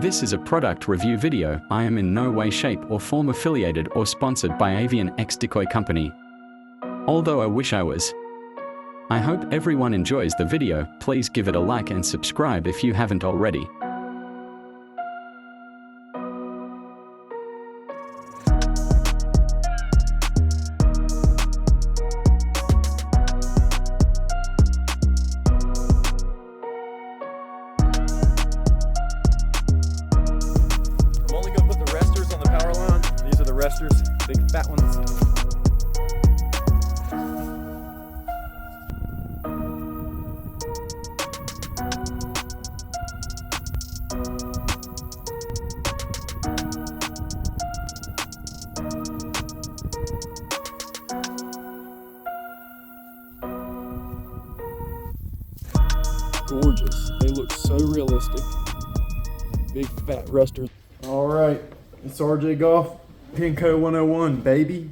This is a product review video. I am in no way, shape, or form affiliated or sponsored by Avian X Decoy Company. Although I wish I was. I hope everyone enjoys the video. Please give it a like and subscribe if you haven't already. Big fat ones. Gorgeous. They look so realistic. Big fat rusters. All right, it's RJ Golf. PenCo101, baby.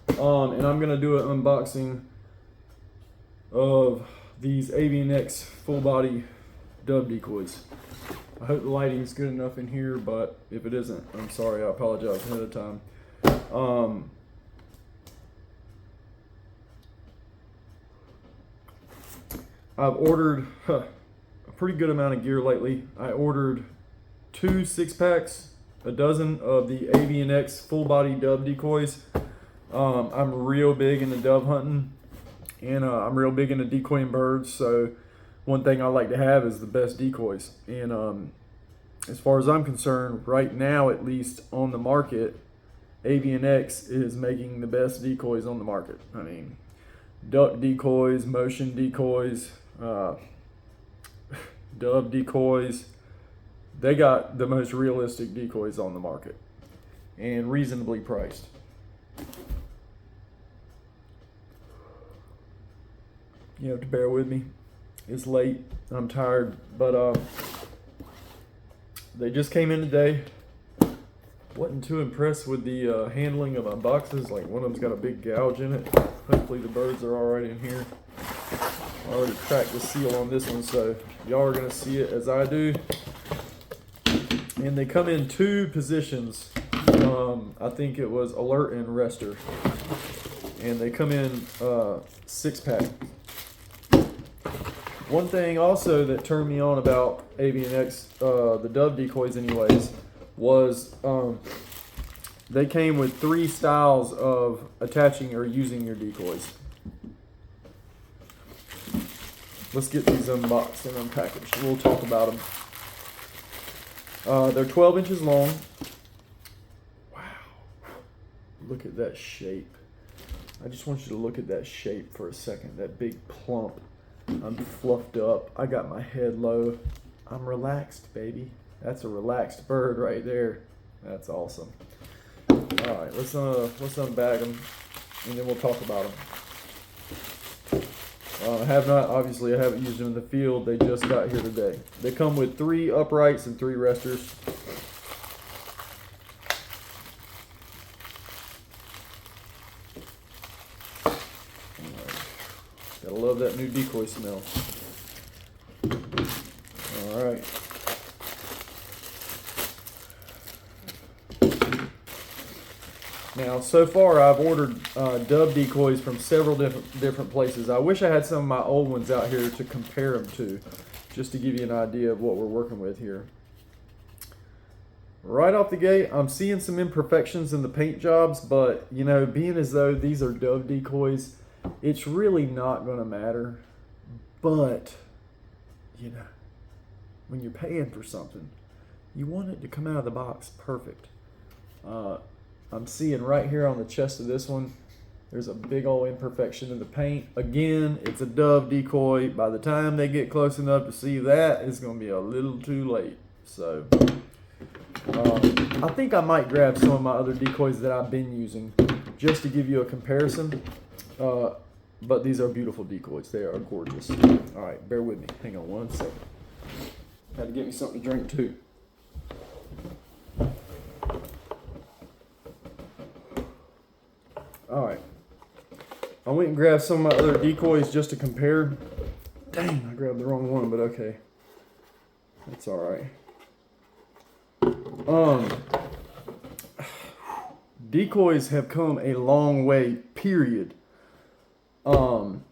And I'm gonna do an unboxing of these Avian X full body dove decoys. I hope the lighting's good enough in here, but if it isn't, I'm sorry, I apologize ahead of time. I've ordered a pretty good amount of gear lately. I ordered 2 6-packs, a dozen of the Avian X full body dove decoys. I'm real big into dove hunting, and I'm real big into decoying birds, so one thing I like to have is the best decoys. And as far as I'm concerned, right now at least on the market, Avian X is making the best decoys on the market. I mean, duck decoys, motion decoys, dove decoys. They got the most realistic decoys on the market and reasonably priced. You have to bear with me. It's late. I'm tired, but they just came in today. Wasn't too impressed with the handling of my boxes. Like, one of them's got a big gouge in it. Hopefully the birds are all right in here. I already cracked the seal on this one, so y'all are gonna see it as I do. And they come in 2 positions. I think it was alert and rester. And they come in 6-pack. One thing also that turned me on about Avian X, the dove decoys anyways, was they came with 3 styles of attaching or using your decoys. Let's get these unboxed and unpackaged. We'll talk about them. They're 12 inches long. Wow. Look at that shape. I just want you to look at that shape for a second. That big plump. I'm fluffed up. I got my head low. I'm relaxed, baby. That's a relaxed bird right there. That's awesome. All right, let's unbag them, and then we'll talk about them. I haven't used them in the field. They just got here today. They come with 3 uprights and 3 resters. Gotta love that new decoy smell. All right. Now, so far I've ordered dove decoys from several different places. I wish I had some of my old ones out here to compare them to, just to give you an idea of what we're working with here. Right off the gate, I'm seeing some imperfections in the paint jobs, but you know, being as though these are dove decoys, it's really not going to matter. But you know, when you're paying for something, you want it to come out of the box perfect. I'm seeing right here on the chest of this one, there's a big old imperfection in the paint. Again, it's a dove decoy. By the time they get close enough to see that, it's going to be a little too late. So, I think I might grab some of my other decoys that I've been using just to give you a comparison. But these are beautiful decoys. They are gorgeous. All right, bear with me. Hang on one second. Had to get me something to drink too. All right, I went and grabbed some of my other decoys just to compare. Dang, I grabbed the wrong one, but okay. That's all right. Decoys have come a long way, period, in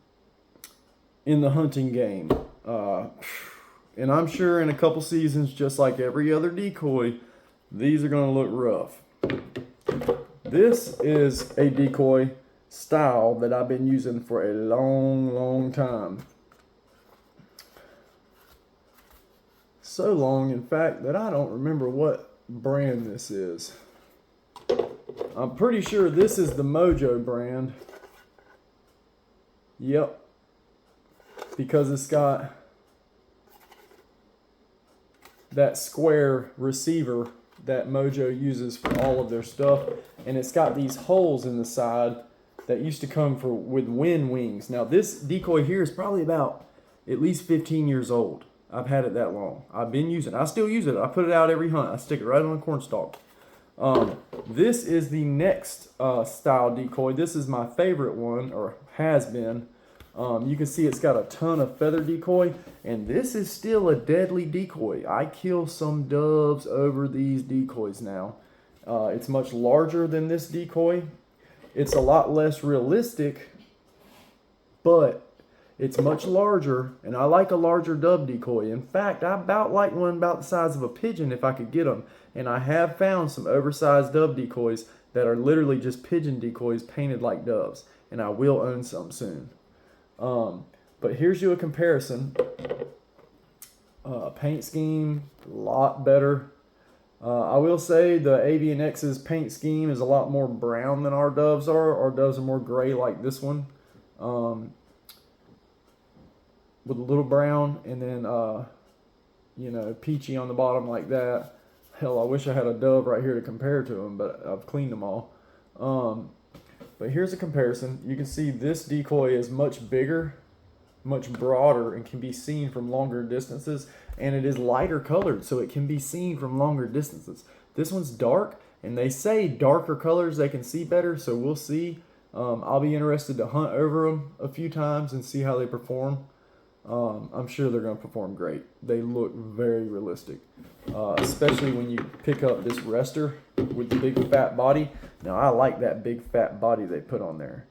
the hunting game. And I'm sure in a couple seasons, just like every other decoy, these are going to look rough. This is a decoy style that I've been using for a long, long time. So long, in fact, that I don't remember what brand this is. I'm pretty sure this is the Mojo brand. Yep. Because it's got that square receiver that Mojo uses for all of their stuff. And it's got these holes in the side that used to come with wind wings. Now this decoy here is probably about at least 15 years old. I've had it that long. I've been using it. I still use it. I put it out every hunt. I stick it right on the corn stalk. This is the next style decoy. This is my favorite one, or has been. You can see it's got a ton of feather decoy, and this is still a deadly decoy. I kill some doves over these decoys now. It's much larger than this decoy. It's a lot less realistic, but it's much larger, and I like a larger dove decoy. In fact, I about like one about the size of a pigeon if I could get them. And I have found some oversized dove decoys that are literally just pigeon decoys painted like doves. And I will own some soon. But here's you a comparison. Paint scheme, a lot better. I will say the Avian X's paint scheme is a lot more brown than our doves are. Our doves are more gray like this one. With a little brown and then, you know, peachy on the bottom like that. Hell, I wish I had a dove right here to compare to them, but I've cleaned them all. But here's a comparison. You can see this decoy is much bigger, much broader, and can be seen from longer distances. And it is lighter colored, so it can be seen from longer distances. This one's dark, and they say darker colors they can see better, so we'll see. I'll be interested to hunt over them a few times and see how they perform. I'm sure they're going to perform great. They look very realistic, especially when you pick up this rester with the big fat body. Now, I like that big fat body they put on there.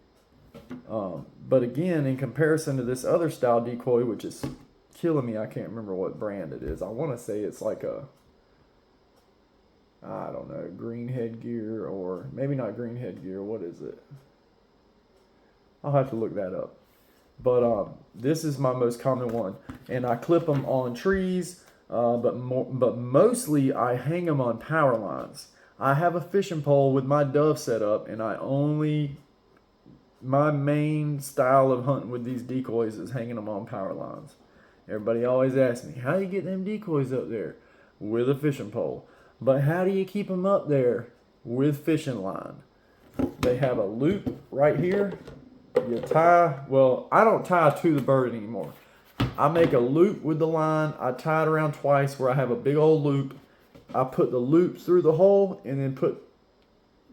But again, in comparison to this other style decoy, which is killing me, I can't remember what brand it is. I want to say it's like a, I don't know, green headgear, or maybe not green headgear. What is it? I'll have to look that up. But this is my most common one, and I clip them on trees, but mostly I hang them on power lines. I have a fishing pole with my dove set up, and my main style of hunting with these decoys is hanging them on power lines. Everybody always asks me, how do you get them decoys up there? With a fishing pole. But how do you keep them up there? With fishing line. They have a loop right here. You tie, well, I don't tie to the bird anymore. I make a loop with the line. I tie it around twice where I have a big old loop. I put the loop through the hole and then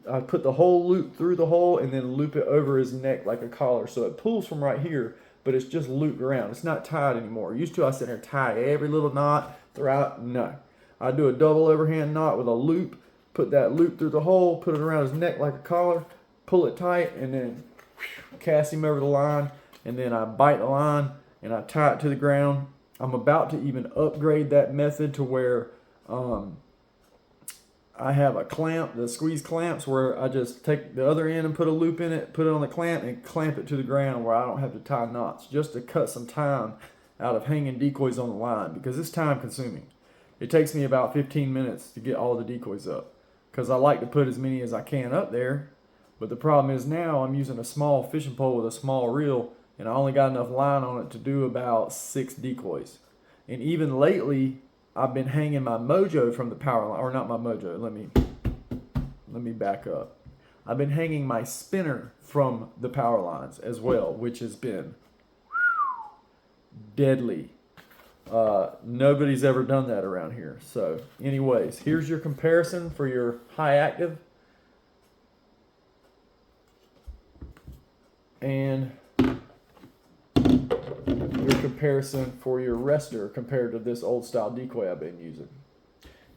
I put the whole loop through the hole and then loop it over his neck like a collar. So it pulls from right here, but it's just looped around. It's not tied anymore. Used to I sit there and tie every little knot throughout. No. I do a double overhand knot with a loop, put that loop through the hole, put it around his neck like a collar, pull it tight, and then cast him over the line, and then I bite the line and I tie it to the ground. I'm about to even upgrade that method to where I have a clamp, the squeeze clamps, where I just take the other end and put a loop in it, put it on the clamp, and clamp it to the ground where I don't have to tie knots, just to cut some time out of hanging decoys on the line, because it's time consuming. It takes me about 15 minutes to get all the decoys up, because I like to put as many as I can up there. But the problem is now I'm using a small fishing pole with a small reel, and I only got enough line on it to do about 6 decoys. And even lately, I've been hanging my Mojo from the power line, or not my Mojo, let me back up. I've been hanging my spinner from the power lines as well, which has been deadly. Nobody's ever done that around here. So anyways, here's your comparison for your high active. And your comparison for your rester compared to this old style decoy I've been using.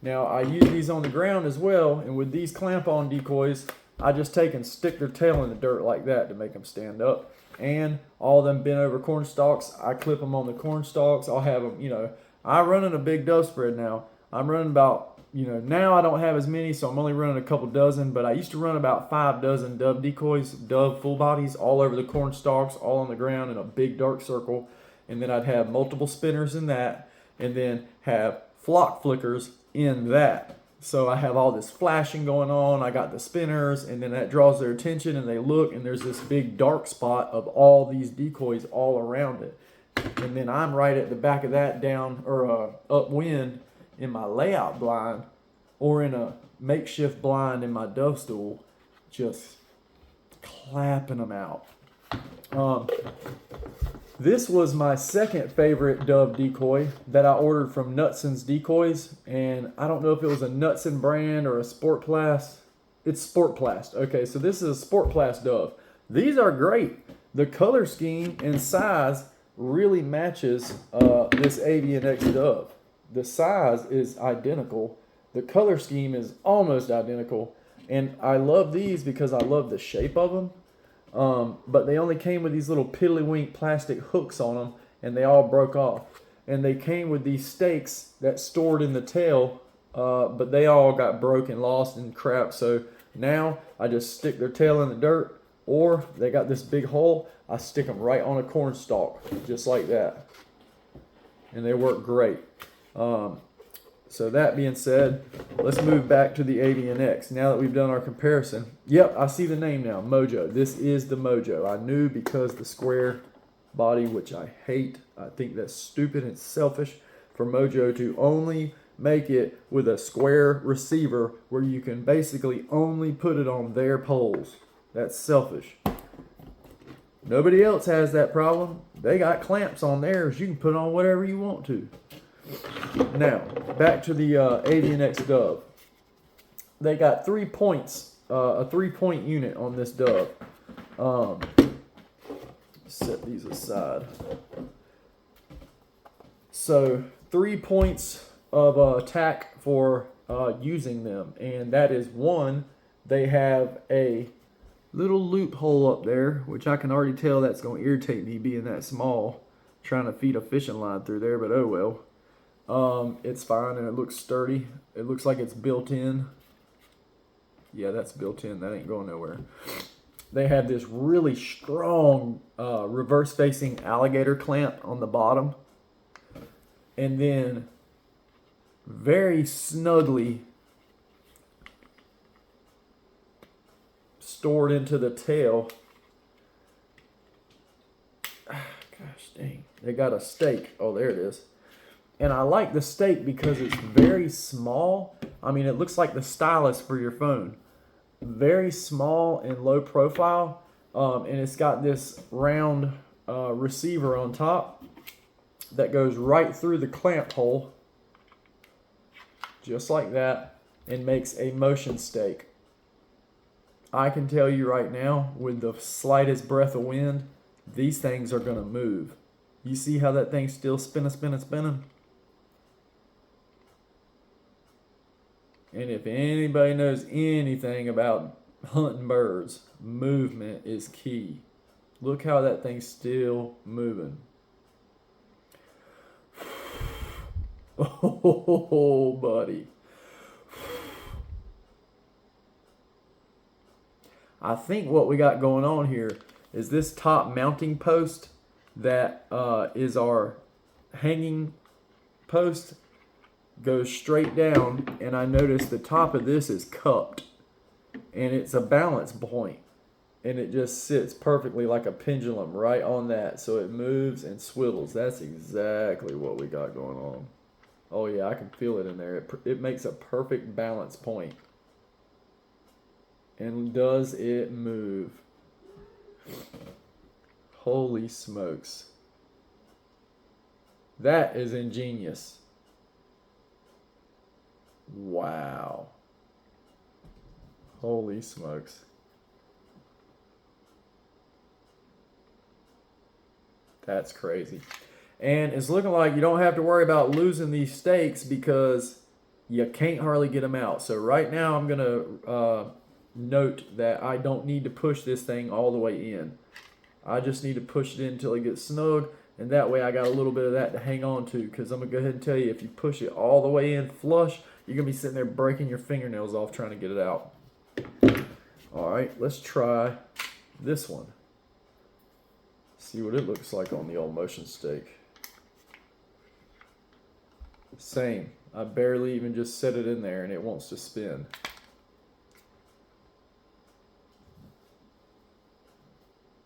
Now I use these on the ground as well, and with these clamp-on decoys, I just take and stick their tail in the dirt like that to make them stand up. And all them bent over corn stalks, I clip them on the corn stalks. I'll have them, you know, I run in a big dove spread now. I'm running about, you know, now I don't have as many, so I'm only running a couple dozen, but I used to run about 5 dozen dove decoys, dove full bodies, all over the corn stalks, all on the ground in a big dark circle. And then I'd have multiple spinners in that, and then have flock flickers in that. So I have all this flashing going on. I got the spinners, and then that draws their attention, and they look, and there's this big dark spot of all these decoys all around it. And then I'm right at the back of that down or upwind in my layout blind, or in a makeshift blind in my dove stool, just clapping them out. This was my second favorite dove decoy that I ordered from Nutson's Decoys, and I don't know if it was a Nutson brand or a Sportplast. It's Sportplast. Okay, so this is a Sportplast dove. These are great. The color scheme and size really matches this Avian X dove. The size is identical. The color scheme is almost identical, and I love these because I love the shape of them. But they only came with these little piddlywink plastic hooks on them, and they all broke off. And they came with these stakes that stored in the tail, but they all got broken, lost, and crap. So now I just stick their tail in the dirt, or they got this big hole. I stick them right on a corn stalk, just like that. And they work great. So that being said, let's move back to the Avian X. Now that we've done our comparison, yep, I see the name now, Mojo. This is the Mojo. I knew because the square body, which I hate. I think that's stupid and selfish for Mojo to only make it with a square receiver where you can basically only put it on their poles. That's selfish. Nobody else has that problem. They got clamps on theirs. You can put on whatever you want to. Now, back to the Avian X dove. They got 3 points, a 3-point unit on this dove. Set these aside. So, 3 points of attack for using them. And that is, one, they have a little loophole up there, which I can already tell that's going to irritate me being that small, trying to feed a fishing line through there, but oh well. It's fine, and it looks sturdy. It looks like it's built in. Yeah, that's built in. That ain't going nowhere. They have this really strong reverse-facing alligator clamp on the bottom. And then very snugly stored into the tail. Gosh dang. They got a stake. Oh, there it is. And I like the stake because it's very small. I mean, it looks like the stylus for your phone. Very small and low profile. And it's got this round receiver on top that goes right through the clamp hole. Just like that. And makes a motion stake. I can tell you right now, with the slightest breath of wind, these things are going to move. You see how that thing's still spinning? And if anybody knows anything about hunting birds, movement is key. Look how that thing's still moving. Oh, buddy. I think what we got going on here is this top mounting post that is our hanging post goes straight down, and I noticed the top of this is cupped, and it's a balance point, and it just sits perfectly like a pendulum right on that, so it moves and swivels. That's exactly what we got going on. Oh yeah, I can feel it in there. It makes a perfect balance point. And does it move? Holy smokes. That is ingenious. Wow. Holy smokes. That's crazy. And it's looking like you don't have to worry about losing these stakes because you can't hardly get them out. So right now I'm going to note that I don't need to push this thing all the way in. I just need to push it in until it gets snug, and that way I got a little bit of that to hang on to, because I'm going to go ahead and tell you, if you push it all the way in flush, you're going to be sitting there breaking your fingernails off trying to get it out. All right, let's try this one. See what it looks like on the old motion stake. Same. I barely even just set it in there and it wants to spin.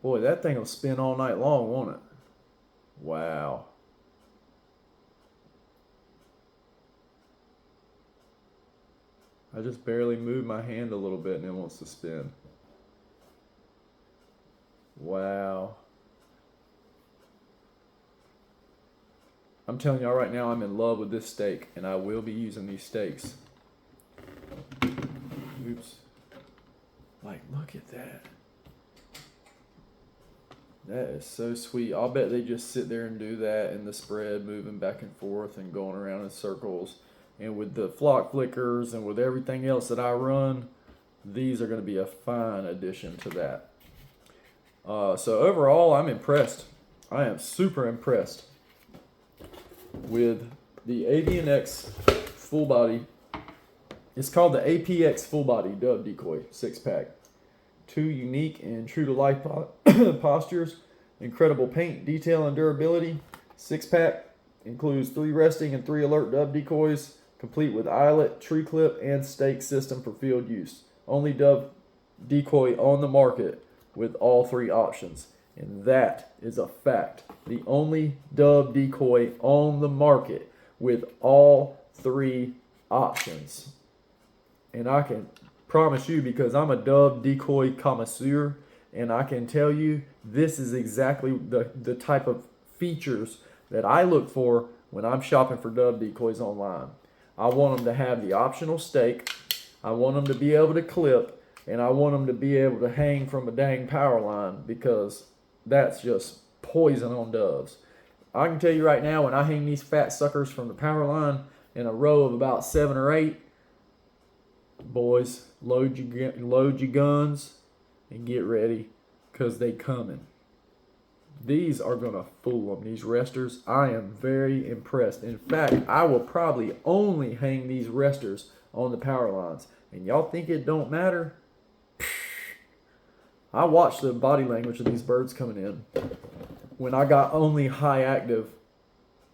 Boy, that thing will spin all night long, won't it? Wow. I just barely moved my hand a little bit and it wants to spin. Wow. I'm telling y'all right now, I'm in love with this stake, and I will be using these stakes. Oops. Like, look at that. That is so sweet. I'll bet they just sit there and do that in the spread, moving back and forth and going around in circles. And with the flock flickers and with everything else that I run, these are going to be a fine addition to that. So overall, I'm impressed. I am super impressed with the Avian X full body. It's called the APX full body dove decoy 6-pack. 2 unique and true to life postures, incredible paint, detail, and durability. 6-pack includes 3 resting and 3 alert dove decoys, complete with eyelet, tree clip, and stake system for field use. Only dove decoy on the market with all 3 options. And that is a fact. The only dove decoy on the market with all 3 options. And I can promise you, because I'm a dove decoy connoisseur, and I can tell you this is exactly the type of features that I look for when I'm shopping for dove decoys online. I want them to have the optional stake. I want them to be able to clip, and I want them to be able to hang from a dang power line, because that's just poison on doves. I can tell you right now, when I hang these fat suckers from the power line in a row of about 7 or 8, boys, load your guns and get ready, because they coming. These are going to fool them, these resters. I am very impressed. In fact, I will probably only hang these resters on the power lines. And y'all think it don't matter? I watched the body language of these birds coming in when I got only high active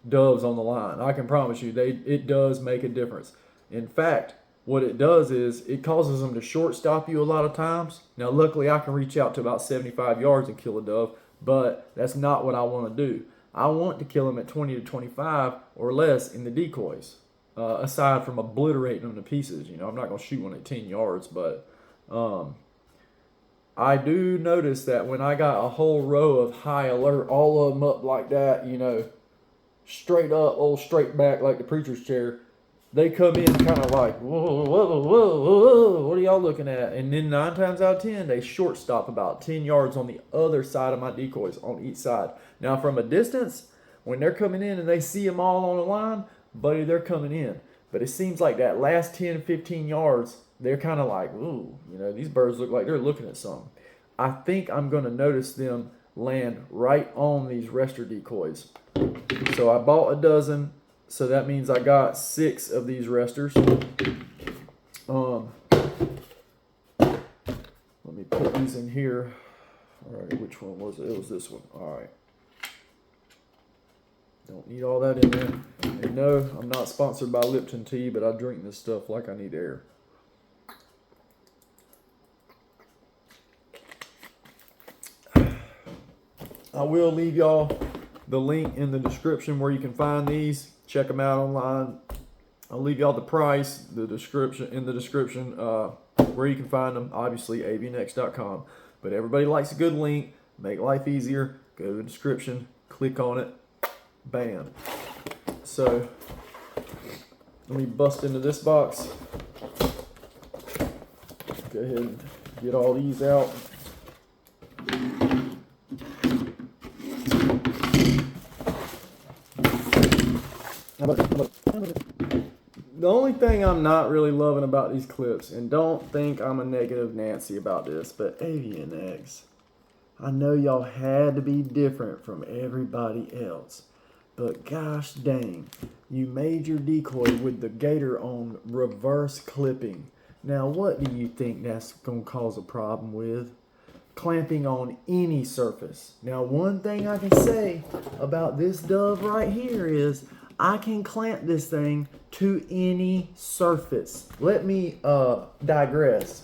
doves on the line. I can promise you, it does make a difference. In fact, what it does is it causes them to shortstop you a lot of times. Now, luckily, I can reach out to about 75 yards and kill a dove, but that's not what I want to do. I want to kill them at 20 to 25 or less in the decoys, aside from obliterating them to pieces. You know, I'm not going to shoot one at 10 yards, but I do notice that when I got a whole row of high alert, all of them up like that, you know, straight up, old straight back like the preacher's chair, they come in kind of like, whoa, whoa, whoa, whoa, what are y'all looking at? And then 9 times out of 10, they shortstop about 10 yards on the other side of my decoys, on each side. Now, from a distance, when they're coming in and they see them all on the line, buddy, they're coming in. But it seems like that last 10, 15 yards, they're kind of like, ooh, you know, these birds look like they're looking at something. I think I'm going to notice them land right on these rester decoys. So I bought a dozen. So that means I got 6 of these resters. Let me put these in here. All right, which one was it? It was this one. All right. Don't need all that in there. And no, I'm not sponsored by Lipton Tea, but I drink this stuff like I need air. I will leave y'all the link in the description where you can find these. Check them out online. I'll leave y'all the price, in the description where you can find them. Obviously, avianx.com. But everybody likes a good link. Make life easier. Go to the description. Click on it. Bam. So, let me bust into this box. Go ahead and get all these out. The only thing I'm not really loving about these clips, and don't think I'm a negative Nancy about this, but Avian X, I know y'all had to be different from everybody else, but gosh dang, you made your decoy with the gator on reverse clipping. Now what do you think that's going to cause a problem with? Clamping on any surface. Now one thing I can say about this dove right here is I can clamp this thing to any surface. Let me digress.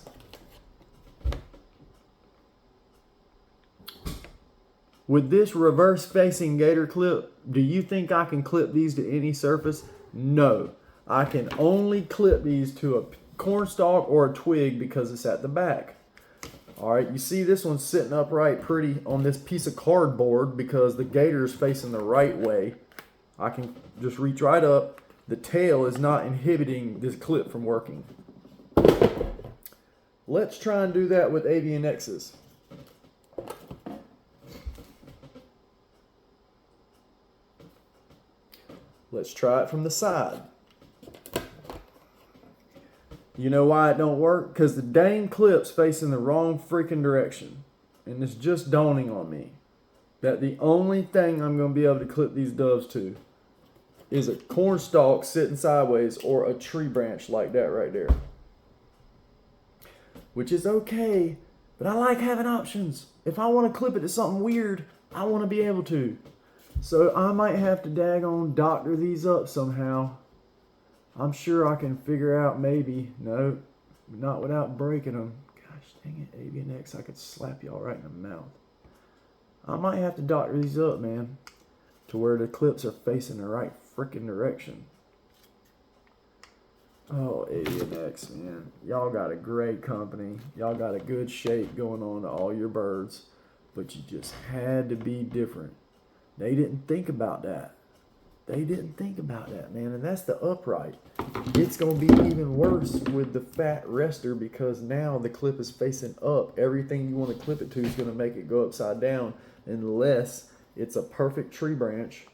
With this reverse facing gator clip, do you think I can clip these to any surface? No. I can only clip these to a cornstalk or a twig because it's at the back. Alright, you see this one's sitting upright pretty on this piece of cardboard because the gator is facing the right way. I can just reach right up. The tail is not inhibiting this clip from working. Let's try and do that with Avian X's. Let's try it from the side. You know why it don't work? Because the dang clip's facing the wrong freaking direction. And it's just dawning on me that the only thing I'm going to be able to clip these doves to is a cornstalk sitting sideways or a tree branch like that right there. Which is okay, but I like having options. If I want to clip it to something weird, I want to be able to. So I might have to daggone doctor these up somehow. I'm sure I can figure out maybe. No, not without breaking them. Gosh dang it, Avian X, I could slap y'all right in the mouth. I might have to doctor these up, man, to where the clips are facing the right freaking direction. Oh, Avian X, man. Y'all got a great company. Y'all got a good shape going on to all your birds, but you just had to be different. They didn't think about that. They didn't think about that, man. And that's the upright. It's going to be even worse with the fat rester because now the clip is facing up. Everything you want to clip it to is going to make it go upside down unless it's a perfect tree branch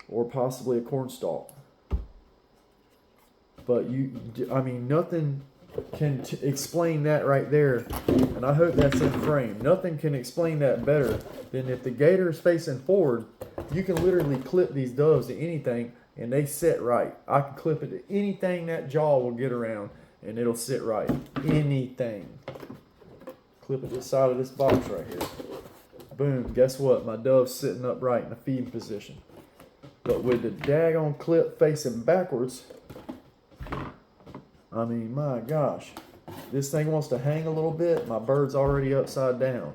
or possibly a cornstalk. But I mean, nothing can explain that right there. And I hope that's in frame. Nothing can explain that better than if the gator is facing forward, you can literally clip these doves to anything and they sit right. I can clip it to anything that jaw will get around and it'll sit right. Anything. Clip it to the side of this box right here. Boom. Guess what? My dove's sitting upright in a feeding position. But with the daggone clip facing backwards, I mean, my gosh. This thing wants to hang a little bit. My bird's already upside down.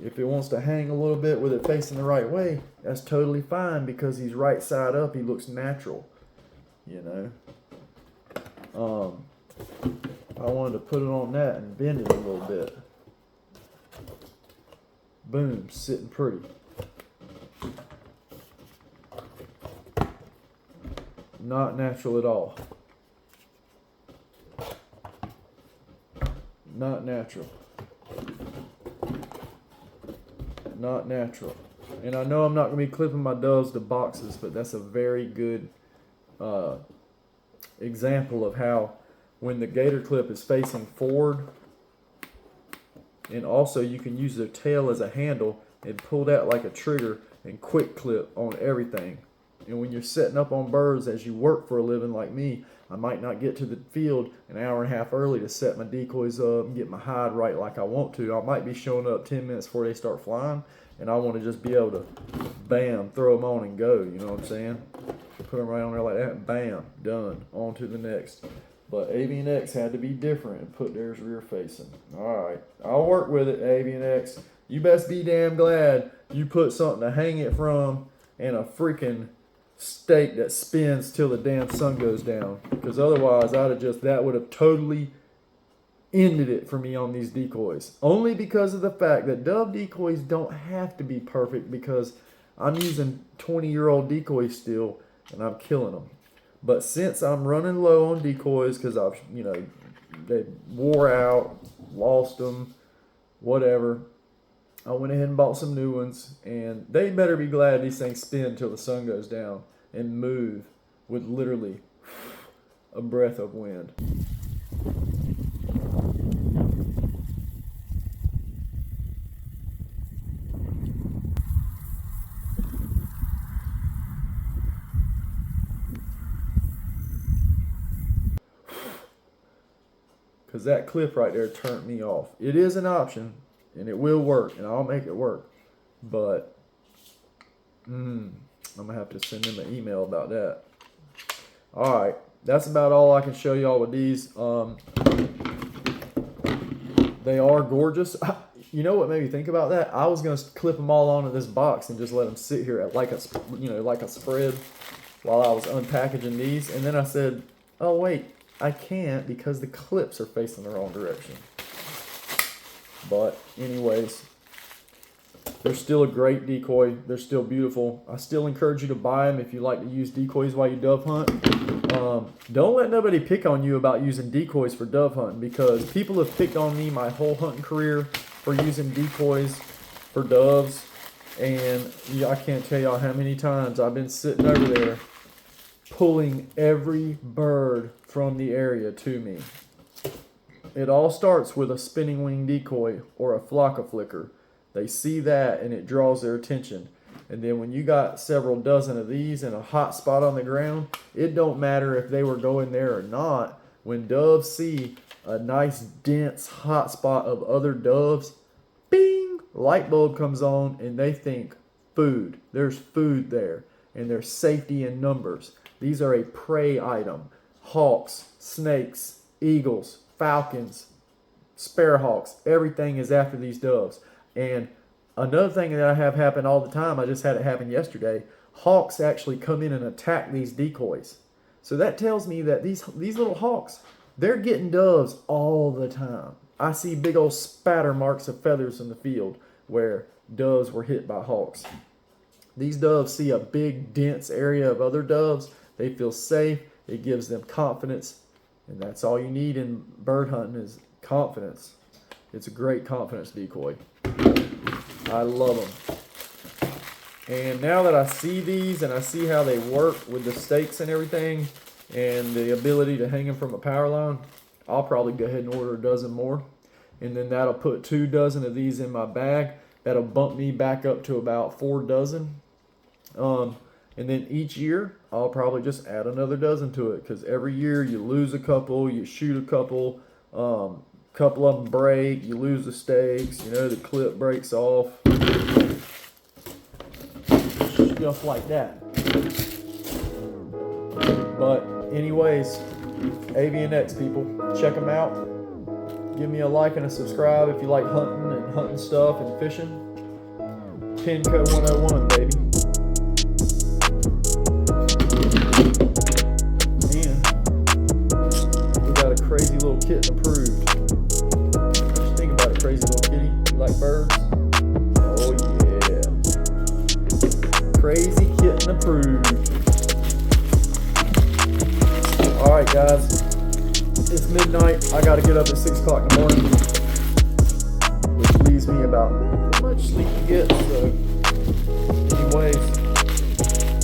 If it wants to hang a little bit with it facing the right way, that's totally fine because he's right side up. He looks natural, you know. I wanted to put it on that and bend it a little bit. Boom, sitting pretty. Not natural at all. Not natural. Not natural. And I know I'm not going to be clipping my doves to boxes, but that's a very good example of how when the gator clip is facing forward, and also you can use the tail as a handle and pull that like a trigger and quick clip on everything. And when you're setting up on birds as you work for a living like me, I might not get to the field an hour and a half early to set my decoys up and get my hide right like I want to. I might be showing up 10 minutes before they start flying, and I want to just be able to, bam, throw them on and go, you know what I'm saying? Put them right on there like that, bam, done, on to the next. But Avian X had to be different and put theirs rear facing. All right, I'll work with it, Avian X. You best be damn glad you put something to hang it from and a freaking stake that spins till the damn sun goes down, because otherwise that would have totally ended it for me on these decoys. Only because of the fact that dove decoys don't have to be perfect, because I'm using 20-year-old decoys still and I'm killing them. But since I'm running low on decoys because they wore out, lost them, whatever, I went ahead and bought some new ones, and they better be glad these things spin till the sun goes down. and move with literally a breath of wind. Because that clip right there turned me off. It is an option, and it will work, and I'll make it work. But I'm going to have to send them an email about that. All right, that's about all I can show y'all with these. They are gorgeous. You know what made me think about that? I was going to clip them all onto this box and just let them sit here like a spread while I was unpackaging these. And then I said, oh, wait. I can't because the clips are facing the wrong direction. But anyways, they're still a great decoy. They're still beautiful. I still encourage you to buy them if you like to use decoys while you dove hunt. Don't let nobody pick on you about using decoys for dove hunting, because people have picked on me my whole hunting career for using decoys for doves. And I can't tell y'all how many times I've been sitting over there pulling every bird from the area to me. It all starts with a spinning wing decoy or a flock of flicker. They see that and it draws their attention. And then when you got several dozen of these in a hot spot on the ground, it don't matter if they were going there or not. When doves see a nice dense hot spot of other doves, bing, light bulb comes on and they think food. There's food there, and there's safety in numbers. These are a prey item. Hawks, snakes, eagles, falcons, sparrowhawks, everything is after these doves. And another thing that I have happen all the time, I just had it happen yesterday, hawks actually come in and attack these decoys. So that tells me that these little hawks, they're getting doves all the time. I see big old spatter marks of feathers in the field where doves were hit by hawks. These doves see a big dense area of other doves. They feel safe. It gives them confidence, and that's all you need in bird hunting is confidence. It's a great confidence decoy. I love them. And now that I see these and I see how they work with the stakes and everything and the ability to hang them from a power line, I'll probably go ahead and order a dozen more. And then that'll put 2 dozen of these in my bag. That'll bump me back up to about 4 dozen. And then each year, I'll probably just add another dozen to it, because every year you lose a couple, you shoot a couple, couple of them break, you lose the stakes, the clip breaks off, stuff like that. But anyways, Avian X people, check them out. Give me a like and a subscribe if you like hunting and hunting stuff and fishing. PenCo101, baby. Crazy little kitten approved. Just think about it, crazy little kitty. You like birds? Oh yeah. Crazy kitten approved. Alright guys, it's midnight. I gotta get up at 6 o'clock in the morning, which leaves me about how much sleep to get. So anyways,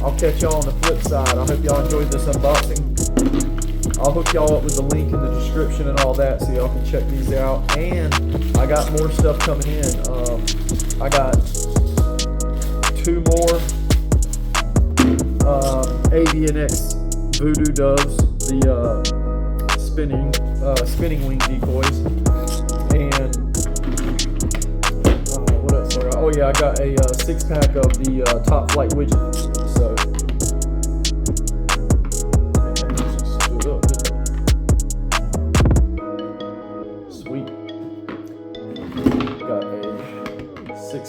I'll catch y'all on the flip side. I hope y'all enjoyed this unboxing. I'll hook y'all up with the link in the description and all that so y'all can check these out. And I got more stuff coming in. I got 2 more Avian X Voodoo Doves, the spinning wing decoys. And what else? Oh yeah, I got a 6-pack of the Top Flight widget. So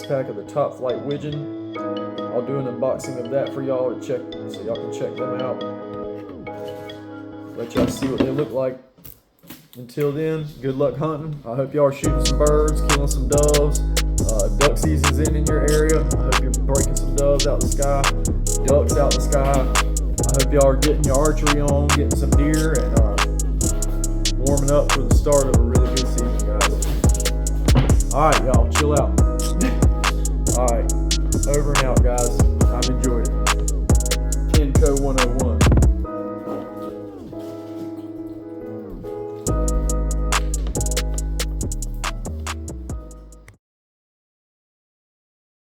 pack of the Top Flight widgeon. I'll do an unboxing of that for y'all to check, so y'all can check them out. Let y'all see what they look like. Until then, good luck hunting. I hope y'all are shooting some birds, killing some doves. Duck season's in your area. I hope you're breaking some doves out the sky, ducks out the sky. I hope y'all are getting your archery on, getting some deer, and warming up for the start of a really good season, guys. All right, y'all, chill out. Alright, over and out, guys. I've enjoyed it. PenCo. PenCo101.